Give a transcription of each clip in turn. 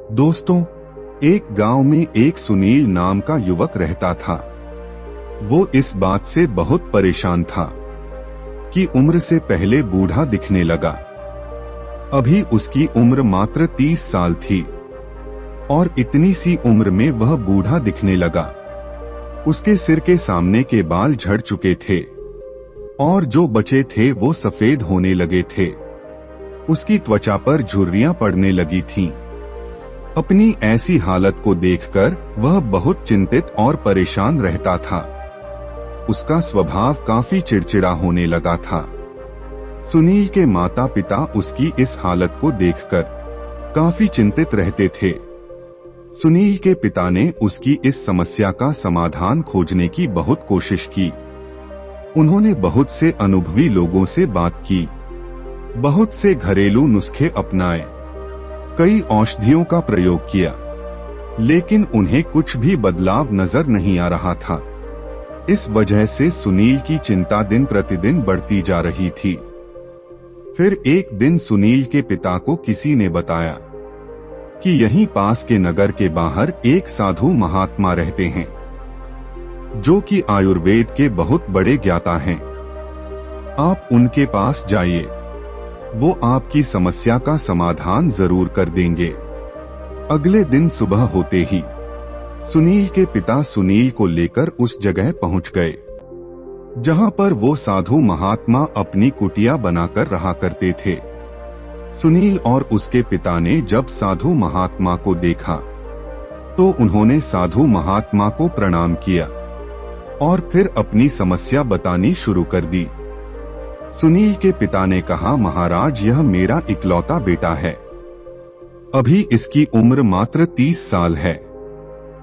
दोस्तों, एक गांव में एक सुनील नाम का युवक रहता था। वो इस बात से बहुत परेशान था कि उम्र से पहले बूढ़ा दिखने लगा। अभी उसकी उम्र मात्र 30 साल थी और इतनी सी उम्र में वह बूढ़ा दिखने लगा। उसके सिर के सामने के बाल झड़ चुके थे और जो बचे थे वो सफेद होने लगे थे। उसकी त्वचा पर झुर्रियां पड़ने लगी थीं। अपनी ऐसी हालत को देखकर वह बहुत चिंतित और परेशान रहता था। उसका स्वभाव काफी चिड़चिड़ा होने लगा था। सुनील के माता पिता उसकी इस हालत को देखकर काफी चिंतित रहते थे। सुनील के पिता ने उसकी इस समस्या का समाधान खोजने की बहुत कोशिश की। उन्होंने बहुत से अनुभवी लोगों से बात की, बहुत से घरेलू नुस्खे अपनाए, कई औषधियों का प्रयोग किया, लेकिन उन्हें कुछ भी बदलाव नजर नहीं आ रहा था। इस वजह से सुनील की चिंता दिन प्रतिदिन बढ़ती जा रही थी। फिर एक दिन सुनील के पिता को किसी ने बताया कि यहीं पास के नगर के बाहर एक साधु महात्मा रहते हैं, जो कि आयुर्वेद के बहुत बड़े ज्ञाता हैं। आप उनके पास जाइए, वो आपकी समस्या का समाधान जरूर कर देंगे। अगले दिन सुबह होते ही सुनील के पिता सुनील को लेकर उस जगह पहुंच गए जहां पर वो साधु महात्मा अपनी कुटिया बनाकर रहा करते थे। सुनील और उसके पिता ने जब साधु महात्मा को देखा तो उन्होंने साधु महात्मा को प्रणाम किया और फिर अपनी समस्या बतानी शुरू कर दी। सुनील के पिता ने कहा, महाराज, यह मेरा इकलौता बेटा है। अभी इसकी उम्र मात्र 30 साल है,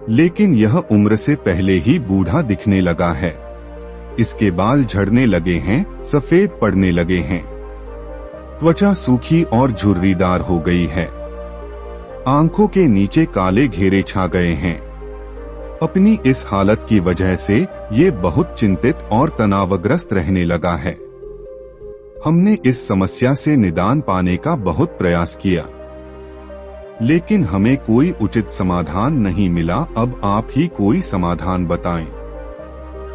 लेकिन यह उम्र से पहले ही बूढ़ा दिखने लगा है। इसके बाल झड़ने लगे हैं, सफेद पड़ने लगे हैं, त्वचा सूखी और झुर्रीदार हो गई है, आंखों के नीचे काले घेरे छा गए हैं। अपनी इस हालत की वजह से ये बहुत चिंतित और तनावग्रस्त रहने लगा है। हमने इस समस्या से निदान पाने का बहुत प्रयास किया, लेकिन हमें कोई उचित समाधान नहीं मिला। अब आप ही कोई समाधान बताएं।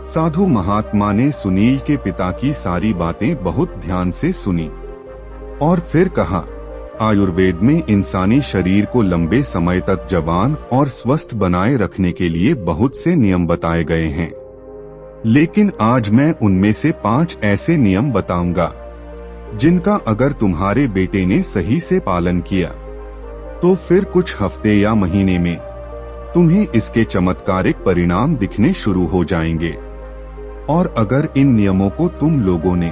साधु महात्मा ने सुनील के पिता की सारी बातें बहुत ध्यान से सुनी और फिर कहा, आयुर्वेद में इंसानी शरीर को लंबे समय तक जवान और स्वस्थ बनाए रखने के लिए बहुत से नियम बताए गए हैं, लेकिन आज मैं उनमें से 5 ऐसे नियम बताऊंगा जिनका अगर तुम्हारे बेटे ने सही से पालन किया तो फिर कुछ हफ्ते या महीने में तुम्हें इसके चमत्कारिक परिणाम दिखने शुरू हो जाएंगे। और अगर इन नियमों को तुम लोगों ने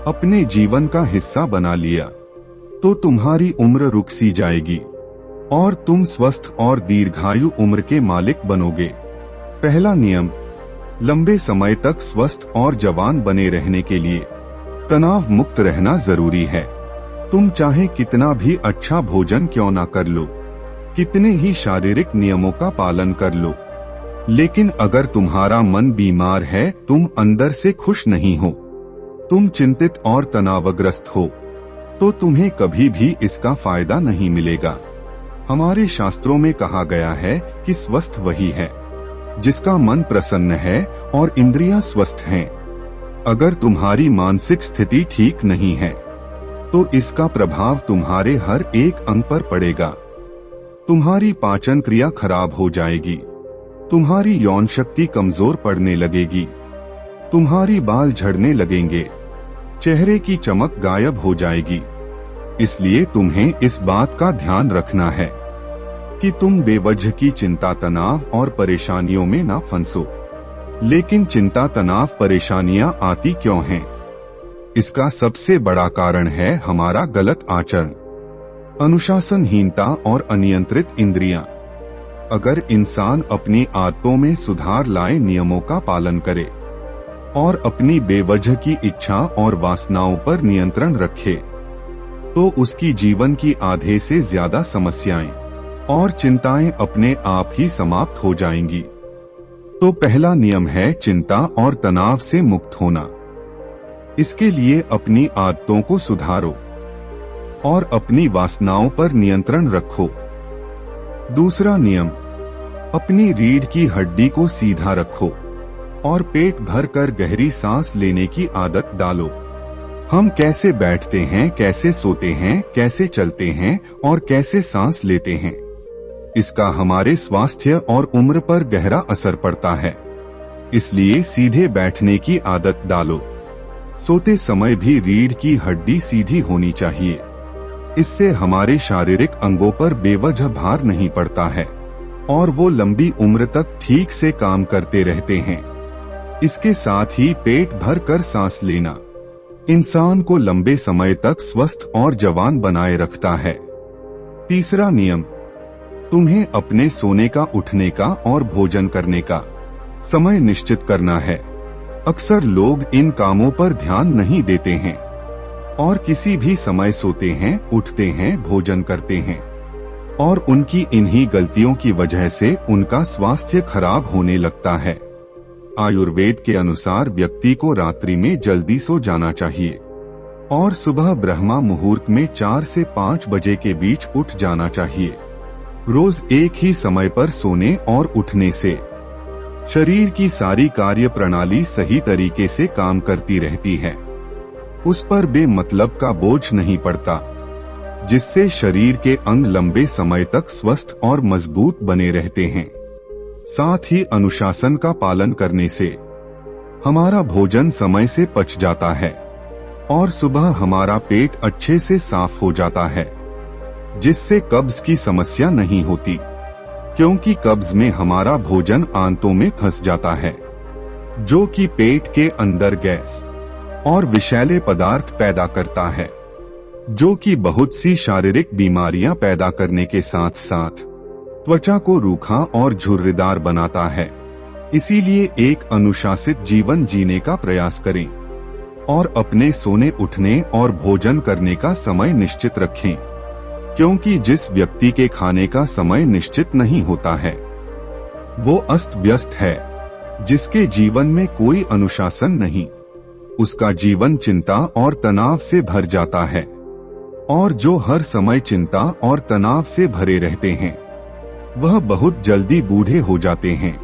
अपने जीवन का हिस्सा बना लिया तो तुम्हारी उम्र रुक सी जाएगी और तुम स्वस्थ और दीर्घायु उम्र के मालिक बनोगे। पहला नियम, लंबे समय तक स्वस्थ और जवान बने रहने के लिए तनाव मुक्त रहना जरूरी है। तुम चाहे कितना भी अच्छा भोजन क्यों ना कर लो, कितने ही शारीरिक नियमों का पालन कर लो, लेकिन अगर तुम्हारा मन बीमार है, तुम अंदर से खुश नहीं हो, तुम चिंतित और तनावग्रस्त हो, तो तुम्हें कभी भी इसका फायदा नहीं मिलेगा। हमारे शास्त्रों में कहा गया है कि स्वस्थ वही है जिसका मन प्रसन्न है और इंद्रियां स्वस्थ हैं। अगर तुम्हारी मानसिक स्थिति ठीक नहीं है तो इसका प्रभाव तुम्हारे हर एक अंग पर पड़ेगा। तुम्हारी पाचन क्रिया खराब हो जाएगी, तुम्हारी यौन शक्ति कमजोर पड़ने लगेगी, तुम्हारी बाल झड़ने लगेंगे, चेहरे की चमक गायब हो जाएगी। इसलिए तुम्हें इस बात का ध्यान रखना है कि तुम बेवजह की चिंता, तनाव और परेशानियों में ना फंसो। लेकिन चिंता, तनाव, परेशानियां आती क्यों हैं? इसका सबसे बड़ा कारण है हमारा गलत आचरण, अनुशासनहीनता और अनियंत्रित इंद्रियां। अगर इंसान अपनी आदतों में सुधार लाए, नियमों का पालन करे और अपनी बेवजह की इच्छा और वासनाओं पर नियंत्रण रखे, तो उसकी जीवन की आधे से ज्यादा समस्याएं और चिंताएं अपने आप ही समाप्त हो जाएंगी। तो पहला नियम है चिंता और तनाव से मुक्त होना। इसके लिए अपनी आदतों को सुधारो और अपनी वासनाओं पर नियंत्रण रखो। दूसरा नियम, अपनी रीढ़ की हड्डी को सीधा रखो और पेट भर कर गहरी सांस लेने की आदत डालो। हम कैसे बैठते हैं, कैसे सोते हैं, कैसे चलते हैं और कैसे सांस लेते हैं, इसका हमारे स्वास्थ्य और उम्र पर गहरा असर पड़ता है। इसलिए सीधे बैठने की आदत डालो। सोते समय भी रीढ़ की हड्डी सीधी होनी चाहिए। इससे हमारे शारीरिक अंगों पर बेवजह भार नहीं पड़ता है और वो लंबी उम्र तक ठीक से काम करते रहते हैं। इसके साथ ही पेट भर कर सांस लेना इंसान को लंबे समय तक स्वस्थ और जवान बनाए रखता है। तीसरा नियम, तुम्हें अपने सोने का, उठने का और भोजन करने का समय निश्चित करना है। अक्सर लोग इन कामों पर ध्यान नहीं देते हैं और किसी भी समय सोते हैं, उठते हैं, भोजन करते हैं और उनकी इन्हीं गलतियों की वजह से उनका स्वास्थ्य खराब होने लगता है। आयुर्वेद के अनुसार व्यक्ति को रात्रि में जल्दी सो जाना चाहिए और सुबह ब्रह्मा मुहूर्त में 4 से 5 बजे के बीच उठ जाना चाहिए। रोज एक ही समय पर सोने और उठने से शरीर की सारी कार्य प्रणाली सही तरीके से काम करती रहती है। उस पर बेमतलब का बोझ नहीं पड़ता, जिससे शरीर के अंग लंबे समय तक स्वस्थ और मजबूत बने रहते हैं। साथ ही अनुशासन का पालन करने से हमारा भोजन समय से पच जाता है और सुबह हमारा पेट अच्छे से साफ हो जाता है, जिससे कब्ज की समस्या नहीं होती, क्योंकि कब्ज में हमारा भोजन आंतों में फंस जाता है, जो कि पेट के अंदर गैस और विषैले पदार्थ पैदा करता है, जो कि बहुत सी शारीरिक बीमारियां पैदा करने के साथ साथ त्वचा को रूखा और झुर्रीदार बनाता है। इसीलिए एक अनुशासित जीवन जीने का प्रयास करें और अपने सोने, उठने और भोजन करने का समय निश्चित रखें, क्योंकि जिस व्यक्ति के खाने का समय निश्चित नहीं होता है वो अस्त व्यस्त है। जिसके जीवन में कोई अनुशासन नहीं, उसका जीवन चिंता और तनाव से भर जाता है, और जो हर समय चिंता और तनाव से भरे रहते हैं वह बहुत जल्दी बूढ़े हो जाते हैं,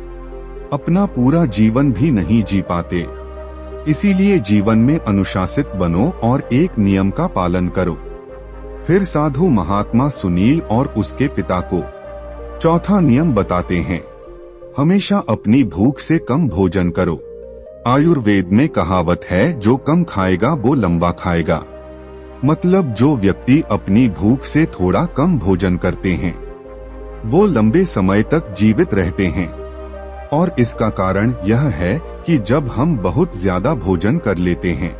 अपना पूरा जीवन भी नहीं जी पाते। इसीलिए जीवन में अनुशासित बनो और एक नियम का पालन करो। फिर साधु महात्मा सुनील और उसके पिता को चौथा नियम बताते हैं, हमेशा अपनी भूख से कम भोजन करो। आयुर्वेद में कहावत है, जो कम खाएगा वो लंबा खाएगा। मतलब जो व्यक्ति अपनी भूख से थोड़ा कम भोजन करते हैं वो लंबे समय तक जीवित रहते हैं। और इसका कारण यह है कि जब हम बहुत ज्यादा भोजन कर लेते हैं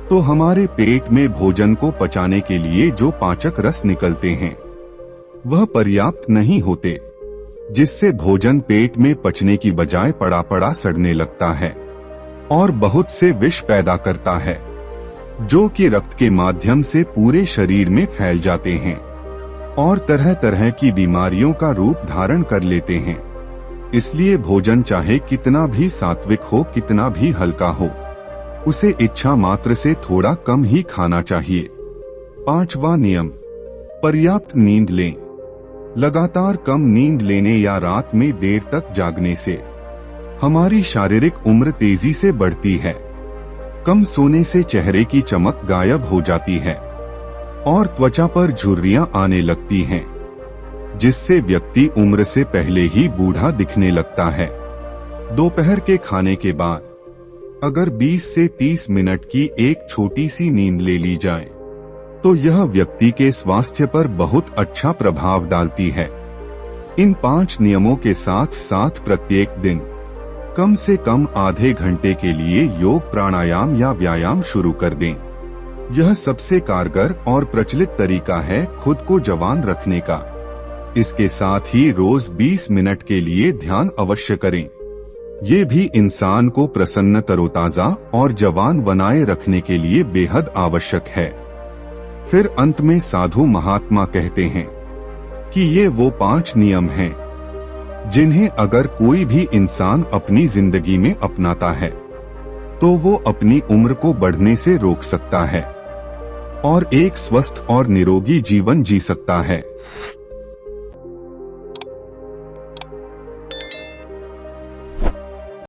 तो हमारे पेट में भोजन को पचाने के लिए जो पाचक रस निकलते हैं वह पर्याप्त नहीं होते, जिससे भोजन पेट में पचने की बजाय पड़ा पड़ा सड़ने लगता है और बहुत से विष पैदा करता है, जो कि रक्त के माध्यम से पूरे शरीर में फैल जाते हैं और तरह तरह की बीमारियों का रूप धारण कर लेते हैं। इसलिए भोजन चाहे कितना भी सात्विक हो, कितना भी हल्का हो, उसे इच्छा मात्र से थोड़ा कम ही खाना चाहिए। पांचवा नियम, पर्याप्त नींद लें। लगातार कम नींद लेने या रात में देर तक जागने से हमारी शारीरिक उम्र तेजी से बढ़ती है। कम सोने से चेहरे की चमक गायब हो जाती है और त्वचा पर झुर्रियां आने लगती हैं, जिससे व्यक्ति उम्र से पहले ही बूढ़ा दिखने लगता है। दोपहर के खाने के बाद अगर 20 से 30 मिनट की एक छोटी सी नींद ले ली जाए तो यह व्यक्ति के स्वास्थ्य पर बहुत अच्छा प्रभाव डालती है। इन 5 नियमों के साथ साथ प्रत्येक दिन कम से कम आधे घंटे के लिए योग, प्राणायाम या व्यायाम शुरू कर दें। यह सबसे कारगर और प्रचलित तरीका है खुद को जवान रखने का। इसके साथ ही रोज 20 मिनट के लिए ध्यान अवश्य करें। ये भी इंसान को प्रसन्न, तरोताजा और जवान बनाए रखने के लिए बेहद आवश्यक है। फिर अंत में साधु महात्मा कहते हैं कि ये वो 5 नियम हैं जिन्हें अगर कोई भी इंसान अपनी जिंदगी में अपनाता है तो वो अपनी उम्र को बढ़ने से रोक सकता है और एक स्वस्थ और निरोगी जीवन जी सकता है।